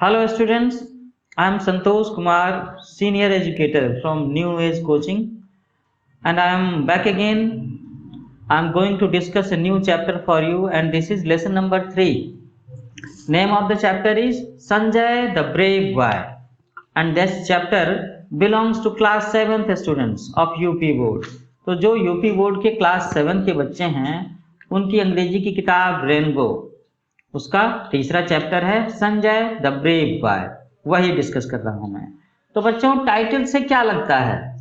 Hello students, I am Santosh Kumar, senior educator from New Age Coaching, and I am back again. I am going to discuss a new chapter for you, and this is lesson number 3. Name of the chapter is Sanjay the Brave Boy, and this chapter belongs to class 7th students of UP board. तो जो UP board के class 7 के बच्चे हैं उनकी अंग्रेजी की किताब रेनबो, उसका तीसरा चैप्टर है संजय द ब्रेव बॉय, वही डिस्कस कर रहा हूं मैं। तो बच्चों, टाइटल से क्या लगता है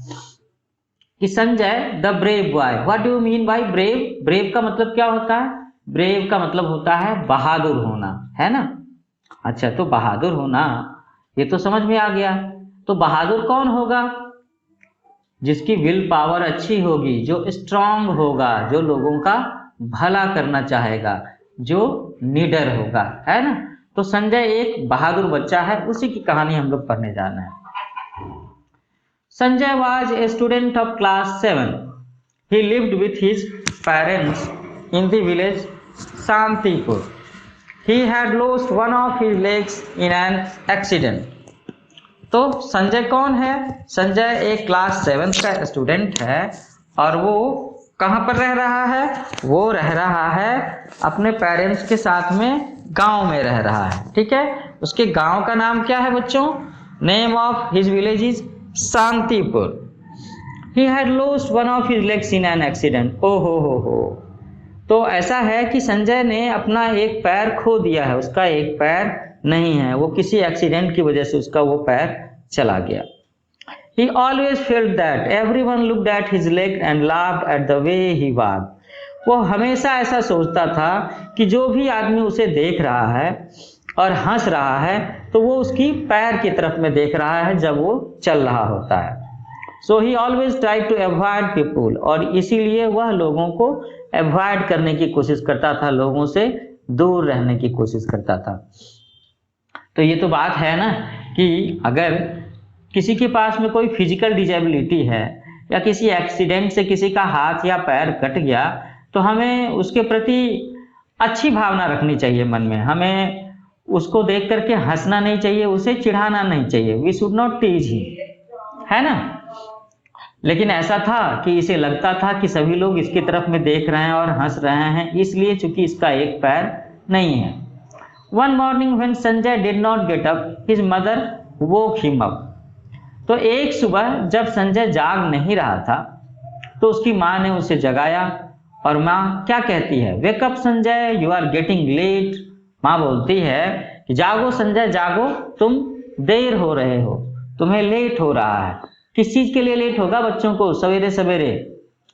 कि Sanjay the brave boy. What do you mean by brave? Brave का मतलब क्या होता है? ब्रेव का मतलब होता है बहादुर होना, है ना। अच्छा, तो बहादुर होना ये तो समझ में आ गया। तो बहादुर कौन होगा? जिसकी विल पावर अच्छी होगी, जो स्ट्रांग होगा, जो लोगों का भला करना चाहेगा, जो निडर होगा, है ना। तो संजय एक बहादुर बच्चा है, उसी की कहानी हम लोग पढ़ने जाना है। Sanjay was a student of class 7. He lived with his parents in the village Shantipur. He had lost one of his legs in an accident. तो संजय कौन है? संजय एक क्लास 7 का स्टूडेंट है और वो कहाँ पर रह रहा है? वो रह रहा है अपने पेरेंट्स के साथ में, गांव में रह रहा है, ठीक है। उसके गांव का नाम क्या है बच्चों? Name of his village is Shantipur. He had lost one of his legs in an accident. ओ हो। तो ऐसा है कि संजय ने अपना एक पैर खो दिया है, उसका एक पैर नहीं है, वो किसी एक्सीडेंट की वजह से उसका वो पैर चला गया। He always felt that everyone looked at his leg and laughed at the way he walked. वो हमेशा ऐसा सोचता था कि जो भी आदमी उसे देख रहा है और हंस रहा है तो वो उसकी पैर की तरफ में देख रहा है जब वो चल रहा होता है। So he always tried to avoid people, और इसीलिए वह लोगों को अवॉइड करने की कोशिश करता था, लोगों से दूर रहने की कोशिश करता था। तो ये तो बात है ना कि अगर किसी के पास में कोई फिजिकल डिजेबिलिटी है या किसी एक्सीडेंट से किसी का हाथ या पैर कट गया तो हमें उसके प्रति अच्छी भावना रखनी चाहिए मन में। हमें उसको देख करके हंसना नहीं चाहिए, उसे चिढ़ाना नहीं चाहिए। वी शुड नॉट टीज ही, है ना। लेकिन ऐसा था कि इसे लगता था कि सभी लोग इसकी तरफ में देख रहे हैं और हंस रहे हैं, इसलिए चूंकि इसका एक पैर नहीं है। One morning when Sanjay did not get up, his mother woke him up. तो एक सुबह जब संजय जाग नहीं रहा था तो उसकी माँ ने उसे जगाया, और माँ क्या कहती है? Wake up Sanjay, you are getting late. माँ बोलती है कि जागो संजय जागो, तुम देर हो रहे हो, तुम्हें लेट हो रहा है। किस चीज के लिए लेट होगा बच्चों को? सवेरे सवेरे।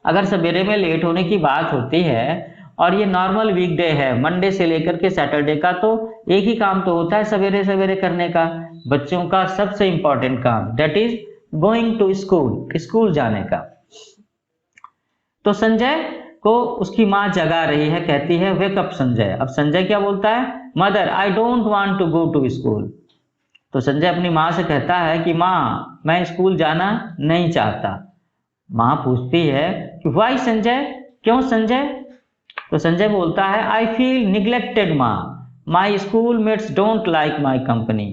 अगर सवेरे में लेट होने की बात होती है और ये नॉर्मल वीकडे है, मंडे से लेकर के सैटरडे का, तो एक ही काम तो होता है सवेरे सवेरे करने का, बच्चों का सबसे इंपॉर्टेंट काम, that is going to school, school जाने का। तो संजय को उसकी माँ जगा रही है, कहती है वेक अप संजय। अब संजय क्या बोलता है? Mother I don't want to go to school. तो संजय अपनी माँ से कहता है कि माँ, मैं स्कूल जाना नहीं चाहता। माँ पूछती है कि व्हाई संजय, क्यों संजय? तो संजय बोलता है आई फील निग्लेक्टेड माँ, my school mates don't like my company.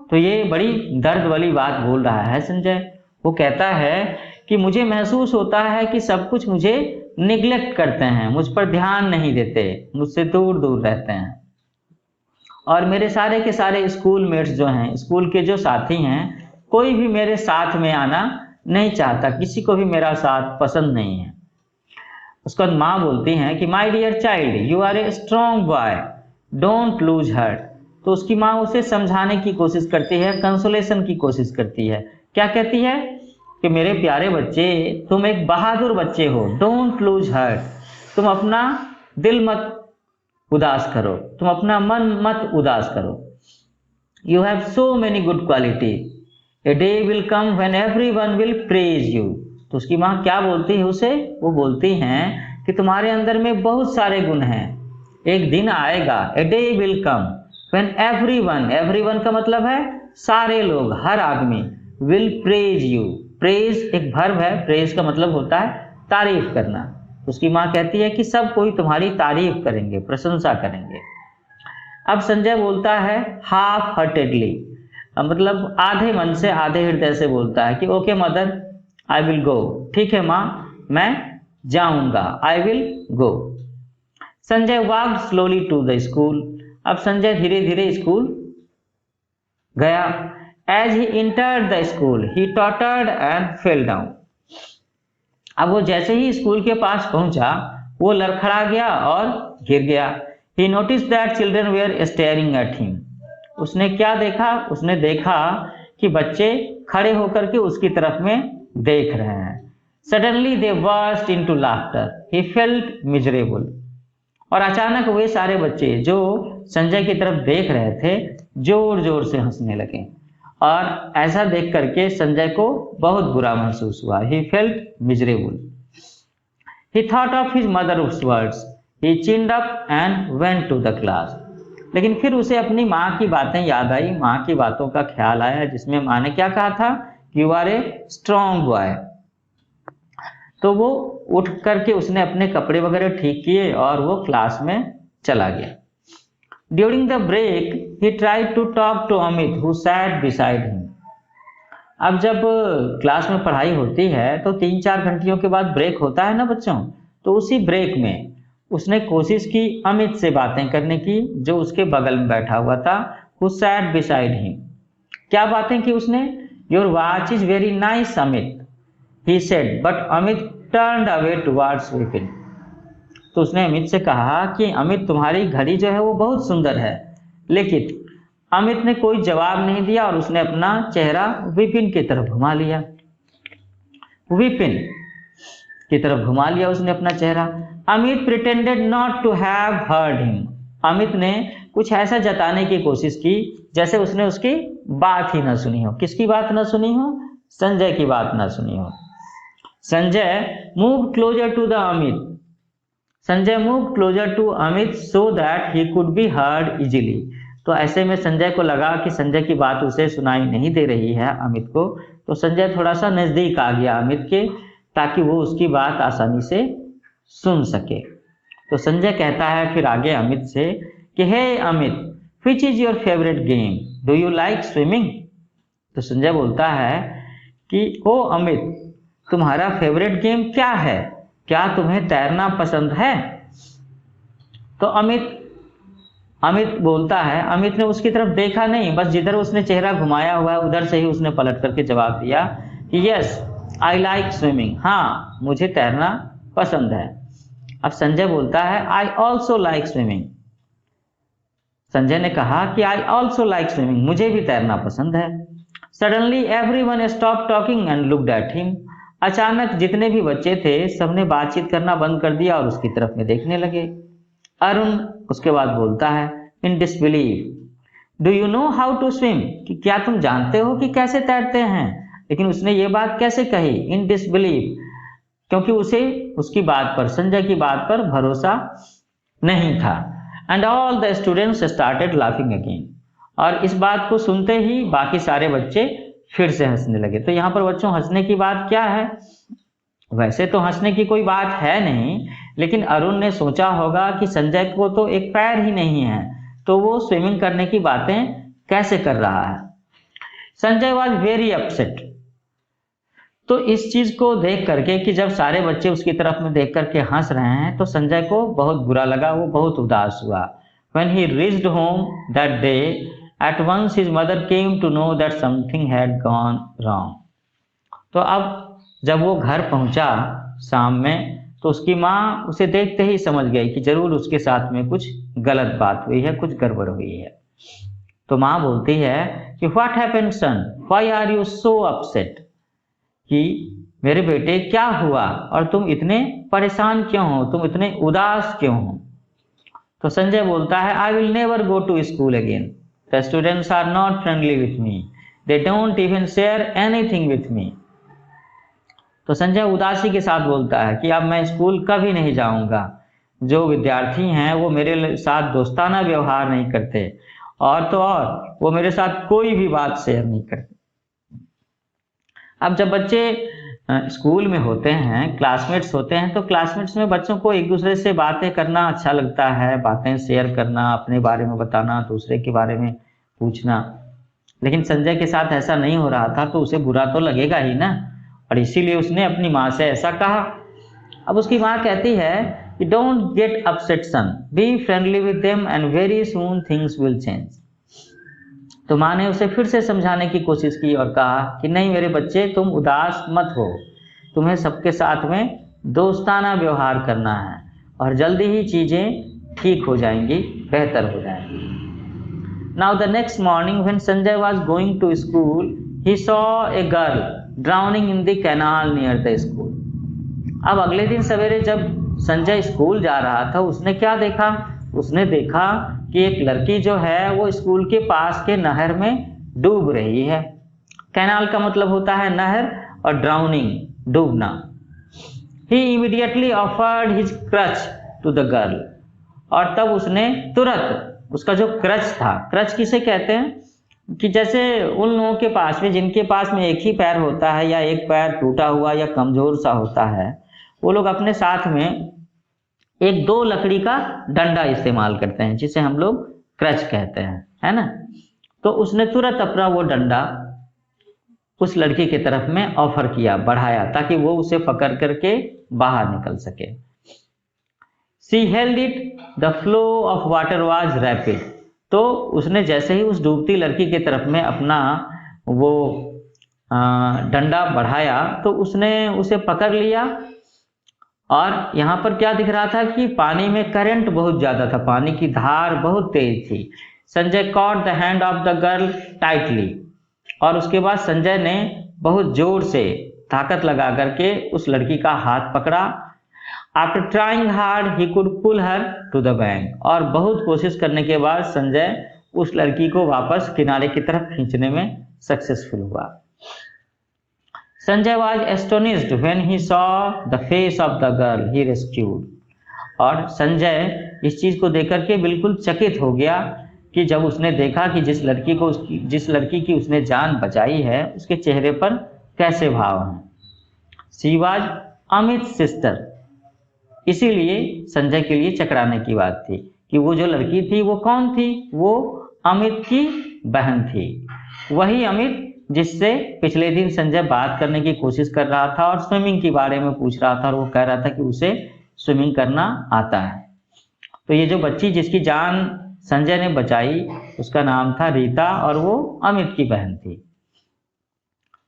तो ये बड़ी दर्द वाली बात बोल रहा है संजय। वो कहता है कि मुझे महसूस होता है कि सब कुछ मुझे निग्लेक्ट करते हैं, मुझ पर ध्यान नहीं देते, मुझसे दूर दूर रहते हैं, और मेरे सारे के सारे स्कूल मेट्स जो हैं, स्कूल के जो साथी हैं, कोई भी मेरे साथ में आना नहीं चाहता, किसी को भी मेरा साथ पसंद नहीं है। उसके बाद माँ बोलती हैं कि my dear child, you are a strong boy, don't lose heart. तो उसकी माँ उसे समझाने की कोशिश करती है, कंसोलेशन की कोशिश करती है। क्या कहती है? कि मेरे प्यारे बच्चे, तुम एक बहादुर बच्चे हो, डोंट लूज हार्ट, तुम अपना दिल मत उदास करो, तुम अपना मन मत उदास करो। You have so many good quality, a day will come when everyone will praise you. तो उसकी माँ क्या बोलती है उसे? वो बोलती हैं कि तुम्हारे अंदर में बहुत सारे गुण हैं, एक दिन आएगा, a day will come when everyone, everyone का मतलब है सारे लोग, हर आदमी, विल प्रेज यू। प्रेज एक वर्ब है, प्रेज का मतलब होता है तारीफ करना। उसकी माँ कहती है कि सब कोई तुम्हारी तारीफ करेंगे, प्रशंसा करेंगे। अब संजय बोलता है हाफ हार्टेडली, मतलब आधे मन से आधे हृदय से बोलता है कि okay mother I will go, ठीक है माँ मैं जाऊंगा, I will go. Sanjay walked slowly to the school, अब संजय धीरे धीरे स्कूल गया। As he entered the school he tottered and fell down, अब वो जैसे ही स्कूल के पास पहुंचा वो लड़खड़ा गया और गिर गया। He noticed that children were staring at him, उसने क्या देखा, उसने देखा कि बच्चे खड़े होकर के उसकी तरफ में देख रहे हैं। Suddenly they burst into laughter, he felt miserable, और अचानक वे सारे बच्चे जो संजय की तरफ देख रहे थे जोर जोर से हंसने लगे, और ऐसा देख करके संजय को बहुत बुरा महसूस हुआ। He felt miserable, he thought of his mother's words, he chinned up and went to the class, लेकिन फिर उसे अपनी माँ की बातें याद आई, माँ की बातों का ख्याल आया जिसमें माँ ने क्या कहा था, you are a strong boy. तो वो उठ करके उसने अपने कपड़े वगैरह ठीक किए और वो क्लास में चला गया। During the break he tried to talk to Amit who sat beside him, अब जब क्लास में पढ़ाई होती है तो 3-4 घंटियों के बाद ब्रेक होता है ना बच्चों, तो उसी ब्रेक में उसने कोशिश की अमित से बातें करने की जो उसके बगल में बैठा हुआ था, हु सैट बिसाइड हिम। क्या बातें की उसने, your watch is very nice Amit, he said, but Amit turned away towards Vipin, तो उसने अमित से कहा कि अमित तुम्हारी घड़ी जो है वो बहुत सुंदर है, लेकिन अमित ने कोई जवाब नहीं दिया और उसने अपना चेहरा विपिन की तरफ घुमा लिया, विपिन की तरफ घुमा लिया उसने अपना चेहरा। Amit pretended not to have heard him, Amit ने कुछ ऐसा जताने की कोशिश की जैसे उसने उसकी बात ही ना सुनी हो। किसकी बात ना सुनी हो, संजय की बात ना सुनी हो। Sanjay move closer to the Amit, Sanjay move closer to Amit so that he could be heard easily, तो ऐसे में संजय को लगा कि संजय की बात उसे सुनाई नहीं दे रही है अमित को, तो संजय थोड़ा सा नजदीक आ गया अमित के ताकि वो उसकी बात आसानी से सुन सके। तो संजय कहता है फिर आगे अमित से कि hey Amit, which is your favourite game, do you like swimming, तो संजय बोलता है कि ओ अमित, तुम्हारा फेवरेट गेम क्या है, क्या तुम्हें तैरना पसंद है। तो अमित बोलता है, अमित ने उसकी तरफ देखा नहीं, बस जिधर उसने चेहरा घुमाया हुआ है उधर से ही उसने पलट करके जवाब दिया कि यस आई लाइक स्विमिंग, हाँ मुझे तैरना पसंद है। अब संजय बोलता है I also like swimming, Sanjay ने कहा कि आई ऑल्सो लाइक स्विमिंग, मुझे भी तैरना पसंद है। Suddenly everyone stop talking and looked at him, अचानक जितने भी बच्चे थे सबने बातचीत करना बंद कर दिया और उसकी तरफ में देखने लगे। अरुण उसके बाद बोलता है in disbelieve, do you know how to swim, कि क्या तुम जानते हो कि कैसे तैरते हैं। लेकिन उसने ये बात कैसे कही, इन डिसबिलीव, क्योंकि उसे उसकी बात पर, संजय की बात पर भरोसा नहीं था। And all the students started laughing again, और इस बात को सुनते ही बाकी सारे बच्चे फिर से हंसने लगे। तो यहाँ पर बच्चों हंसने की बात क्या है, वैसे तो हंसने की कोई बात है नहीं, लेकिन अरुण ने सोचा होगा कि संजय को तो एक पैर ही नहीं है तो वो स्विमिंग करने की बातें कैसे कर रहा है। संजय वॉज वेरी अपसेट, तो इस चीज को देख करके कि जब सारे बच्चे उसकी तरफ में देख करके हंस रहे हैं तो संजय को बहुत बुरा लगा, वो बहुत उदास हुआ। When he reached home that day, at once his mother came to know that something had gone wrong. तो अब जब वो घर पहुंचा शाम में तो उसकी माँ उसे देखते ही समझ गई कि जरूर उसके साथ में कुछ गलत बात हुई है, कुछ गड़बड़ हुई है। तो माँ बोलती है कि what happened son, why are you so upset, कि मेरे बेटे क्या हुआ और तुम इतने परेशान क्यों हो, तुम इतने उदास क्यों हो। तो संजय बोलता है I will never go to school again, the students are not friendly with me, they don't even share anything with me. तो संजय उदासी के साथ बोलता है कि अब मैं स्कूल कभी नहीं जाऊंगा, जो विद्यार्थी हैं वो मेरे साथ दोस्ताना व्यवहार नहीं करते, और तो और वो मेरे साथ कोई भी बात शेयर नहीं करते। अब जब बच्चे स्कूल में होते हैं, क्लासमेट्स होते हैं, तो क्लासमेट्स में बच्चों को एक दूसरे से बातें करना अच्छा लगता है, बातें शेयर करना, अपने बारे में बताना, दूसरे के बारे में पूछना। लेकिन संजय के साथ ऐसा नहीं हो रहा था, तो उसे बुरा तो लगेगा ही ना, और इसीलिए उसने अपनी माँ से ऐसा कहा। अब उसकी माँ कहती है कि don't get upset son, be friendly with them and very soon things will change. तो माँ ने उसे फिर से समझाने की कोशिश की और कहा कि नहीं मेरे बच्चे, तुम उदास मत हो, तुम्हें सबके साथ में दोस्ताना व्यवहार करना है और जल्दी ही चीज़ें ठीक हो जाएंगी, बेहतर हो जाएंगी। Now the next morning when Sanjay was going to school, he saw a girl drowning in the canal near the school. अब अगले दिन सवेरे जब संजय स्कूल जा रहा था, उसने क्या देखा? उसने देखा कि एक लड़की जो है वो स्कूल के पास के नहर में डूब रही है। कैनाल का मतलब होता है नहर, और drowning Dumna. He immediately offered his crutch to the girl, और तब उसने तुरंत उसका जो क्रच था, क्रच किसे कहते हैं कि जैसे उन लोगों के पास में जिनके पास में एक ही पैर होता है या एक पैर टूटा हुआ या कमजोर सा होता है, वो लोग अपने साथ में एक दो लकड़ी का डंडा इस्तेमाल करते हैं जिसे हम लोग क्रच कहते हैं, है ना। तो उसने तुरंत अपना वो डंडा उस लड़की की तरफ में ऑफर किया, बढ़ाया, ताकि वो उसे पकड़ करके बाहर निकल सके। She held it, the flow of water was rapid. तो उसने जैसे ही उस डूबती लड़की की तरफ में अपना वो डंडा बढ़ाया तो उसने उसे पकड़ लिया, और यहाँ पर क्या दिख रहा था कि पानी में करंट बहुत ज़्यादा था, पानी की धार बहुत तेज थी। Sanjay caught the hand of the girl tightly, और उसके बाद संजय ने बहुत जोर से ताकत लगा करके उस लड़की का हाथ पकड़ा। After trying hard he could pull her to the bank, और बहुत कोशिश करने के बाद संजय उस लड़की को वापस किनारे की तरफ खींचने में सक्सेसफुल हुआ। Sanjay was astonished when he saw the face of the girl he rescued, और संजय इस चीज को देख के बिल्कुल चकित हो गया कि जब उसने देखा कि जिस लड़की की उसने जान बचाई है उसके चेहरे पर कैसे भाव हैं। शी वॉज अमित सिस्टर, इसीलिए संजय के लिए चकराने की बात थी कि वो जो लड़की थी वो कौन थी? वो अमित की बहन थी, वही अमित जिससे पिछले दिन संजय बात करने की कोशिश कर रहा था और स्विमिंग के बारे में पूछ रहा था, और वो कह रहा था कि उसे स्विमिंग करना आता है। तो ये जो बच्ची जिसकी जान संजय ने बचाई उसका नाम था रीता, और वो अमित की बहन थी।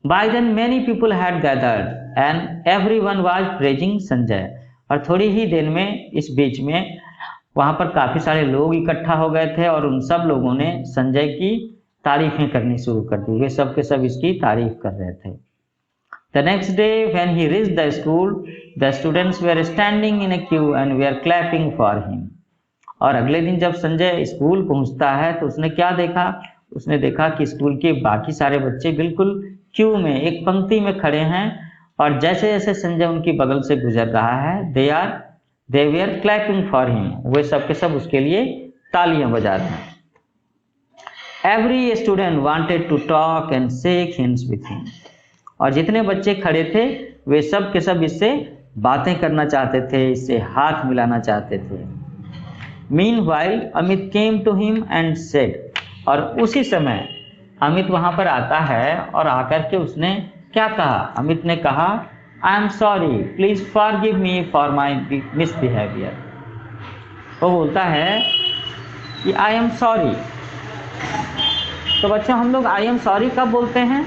By then many people had gathered and everyone was praising Sanjay, और थोड़ी ही देर में इस बीच में वहां पर काफी सारे लोग इकट्ठा हो गए थे और उन सब लोगों ने संजय की तारीफें करनी शुरू कर दी। वे सब के सब इसकी तारीफ कर रहे थे। The next day when he reached the school, the students were standing in a queue and were clapping for him. और अगले दिन जब संजय स्कूल पहुंचता है तो उसने क्या देखा? उसने देखा कि स्कूल के बाकी सारे बच्चे बिल्कुल क्यू में एक पंक्ति में खड़े हैं, और जैसे जैसे संजय उनकी बगल से गुजर रहा है they were clapping for him, वे सब के सब उसके लिए तालियां बजा रहे हैं। Every student wanted to talk and shake hands with him, और जितने बच्चे खड़े थे वे सब के सब इससे बातें करना चाहते थे, इससे हाथ मिलाना चाहते थे। Meanwhile, Amit came to him and said, और उसी समय अमित वहां पर आता है और आकर के उसने क्या कहा? अमित ने कहा, I am sorry, please forgive me for my misbehavior. वो बोलता है कि I am sorry। तो बच्चों हम लोग I am sorry कब बोलते हैं?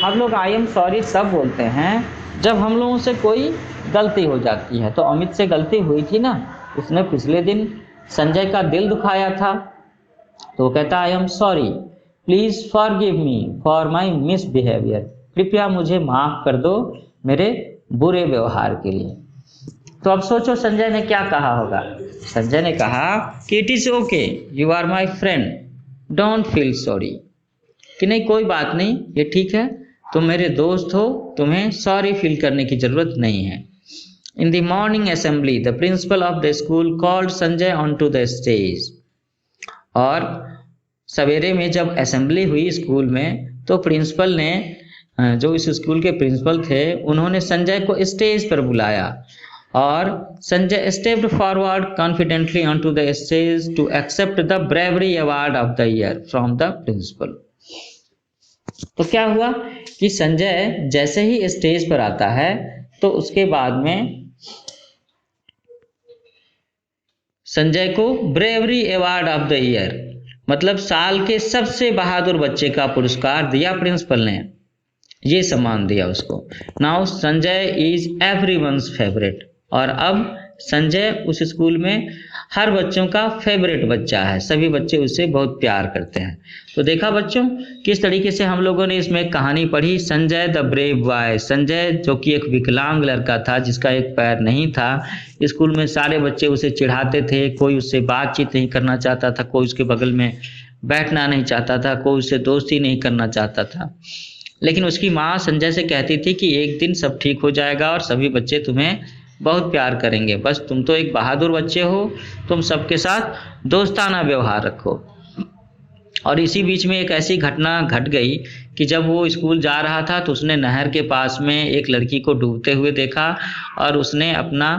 हम लोग I am sorry सब बोलते हैं जब हम लोगों से कोई गलती हो जाती है। तो अमित से गलती हुई थी ना, उसने पिछले दिन संजय का दिल दुखाया था, तो वो कहता I am sorry, please forgive me for my misbehavior, कृपया मुझे माफ कर दो मेरे बुरे व्यवहार के लिए। तो अब सोचो संजय ने क्या कहा होगा? संजय ने कहा कि it is okay, you are my friend, don't feel sorry, कि नहीं कोई बात नहीं, ये ठीक है, तुम मेरे दोस्त हो, तुम्हें सॉरी फील करने की जरूरत नहीं है। In the morning assembly the principal of the school called Sanjay on to the stage, और सवेरे में जब असेंबली हुई स्कूल में तो प्रिंसिपल ने जो इस स्कूल के प्रिंसिपल थे, उन्होंने संजय को स्टेज पर बुलाया और Sanjay stepped forward confidently onto the stage to accept the bravery award of the year from the principal. तो क्या हुआ कि संजय जैसे ही स्टेज पर आता है तो उसके बाद में संजय को bravery award of the year मतलब साल के सबसे बहादुर बच्चे का पुरस्कार दिया प्रिंसिपल ने, ये सम्मान दिया उसको। Now Sanjay is everyone's favourite, और अब संजय उस स्कूल में हर बच्चों का फेवरेट बच्चा है, सभी बच्चे उससे बहुत प्यार करते हैं। तो देखा बच्चों किस तरीके से हम लोगों ने इसमें कहानी पढ़ी। Sanjay the brave boy, Sanjay जो कि एक विकलांग लड़का था जिसका एक पैर नहीं था, स्कूल में सारे बच्चे उसे चिढ़ाते थे, कोई उससे बातचीत नहीं करना चाहता था, कोई उसके बगल में बैठना नहीं चाहता था, कोई उससे दोस्ती नहीं करना चाहता था। लेकिन उसकी माँ संजय से कहती थी कि एक दिन सब ठीक हो जाएगा और सभी बच्चे तुम्हें बहुत प्यार करेंगे, बस तुम तो एक बहादुर बच्चे हो, तुम सबके साथ दोस्ताना व्यवहार रखो। और इसी बीच में एक ऐसी घटना घट गई कि जब वो स्कूल जा रहा था तो उसने नहर के पास में एक लड़की को डूबते हुए देखा और उसने अपना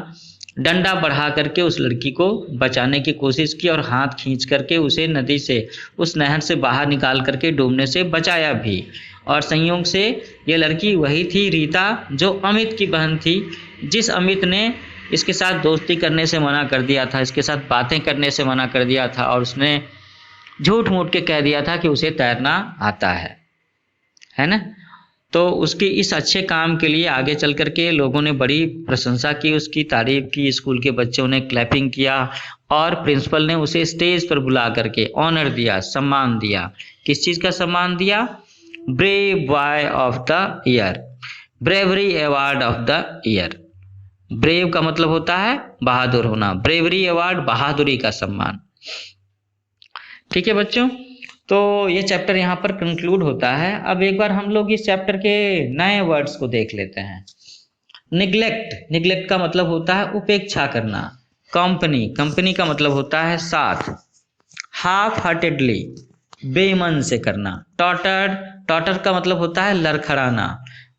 डंडा बढ़ा करके उस लड़की को बचाने की कोशिश की और हाथ खींच करके उसे नदी से, उस नहर से बाहर निकाल करके डूबने से बचाया भी। और संयोग से ये लड़की वही थी रीता, जो अमित की बहन थी, जिस अमित ने इसके साथ दोस्ती करने से मना कर दिया था, इसके साथ बातें करने से मना कर दिया था और उसने झूठ मूठ के कह दिया था कि उसे तैरना आता है ना। तो उसकी इस अच्छे काम के लिए आगे चल करके लोगों ने बड़ी प्रशंसा की, उसकी तारीफ की, स्कूल के बच्चों ने क्लैपिंग किया और प्रिंसिपल ने उसे स्टेज पर बुला करके ऑनर दिया, सम्मान दिया। किस चीज़ का सम्मान दिया? Brave boy of the year, bravery award of the year. Brave का मतलब होता है बहादुर होना, ब्रेवरी अवार्ड बहादुरी का सम्मान। ठीक है बच्चों, तो ये चैप्टर यहाँ पर कंक्लूड होता है। अब एक बार हम लोग इस चैप्टर के नए वर्ड्स को देख लेते हैं। निग्लेक्ट, निग्लेक्ट का मतलब होता है उपेक्षा करना। कंपनी, कंपनी का मतलब होता है साथ। हाफ हार्टेडली, बेमन से करना। टॉटर, टॉटर का मतलब होता है लड़खड़ाना।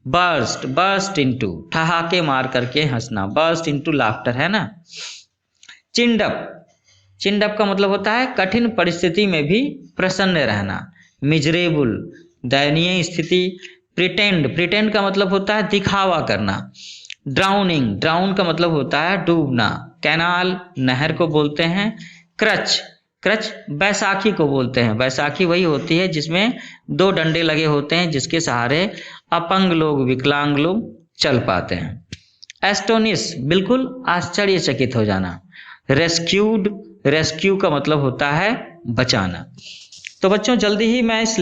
बर्स्ट, बर्स्ट इनटू, ठहाके मार करके हंसना, बर्स्ट इनटू लाफ्टर, है ना। चिंडअप, चिंडअप का मतलब होता है कठिन परिस्थिति में भी प्रसन्न रहना। मिजरेबल, दयनीय स्थिति। प्रिटेंड, प्रिटेंड का मतलब होता है दिखावा करना। ड्राउनिंग, ड्राउन का मतलब होता है डूबना। कैनाल, नहर को बोलते हैं। क्रच, क्रच बैसाखी को बोलते हैं। बैसाखी वही होती है जिसमें दो डंडे लगे होते हैं जिसके सहारे अपंग लोग, विकलांग लोग चल पाते हैं। एस्टोनिश, बिल्कुल आश्चर्यचकित हो जाना। रेस्क्यूड, रेस्क्यू का मतलब होता है बचाना। तो बच्चों जल्दी ही मैं इस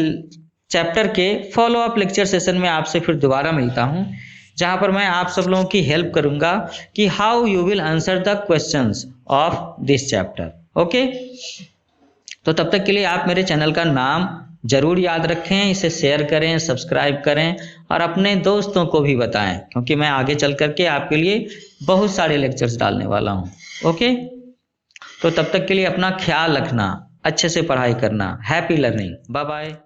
चैप्टर के फॉलो अप लेक्चर सेशन में आपसे फिर दोबारा मिलता हूं, जहां पर मैं आप सब लोगों की हेल्प करूंगा कि how you will answer the questions of this chapter. Okay, तो तब तक के लिए आप मेरे चैनल का नाम जरूर याद रखें, इसे शेयर करें, सब्सक्राइब करें और अपने दोस्तों को भी बताएं, क्योंकि मैं आगे चल करके आपके लिए बहुत सारे लेक्चर्स डालने वाला हूं। ओके, तो तब तक के लिए अपना ख्याल रखना, अच्छे से पढ़ाई करना। Happy learning, bye bye.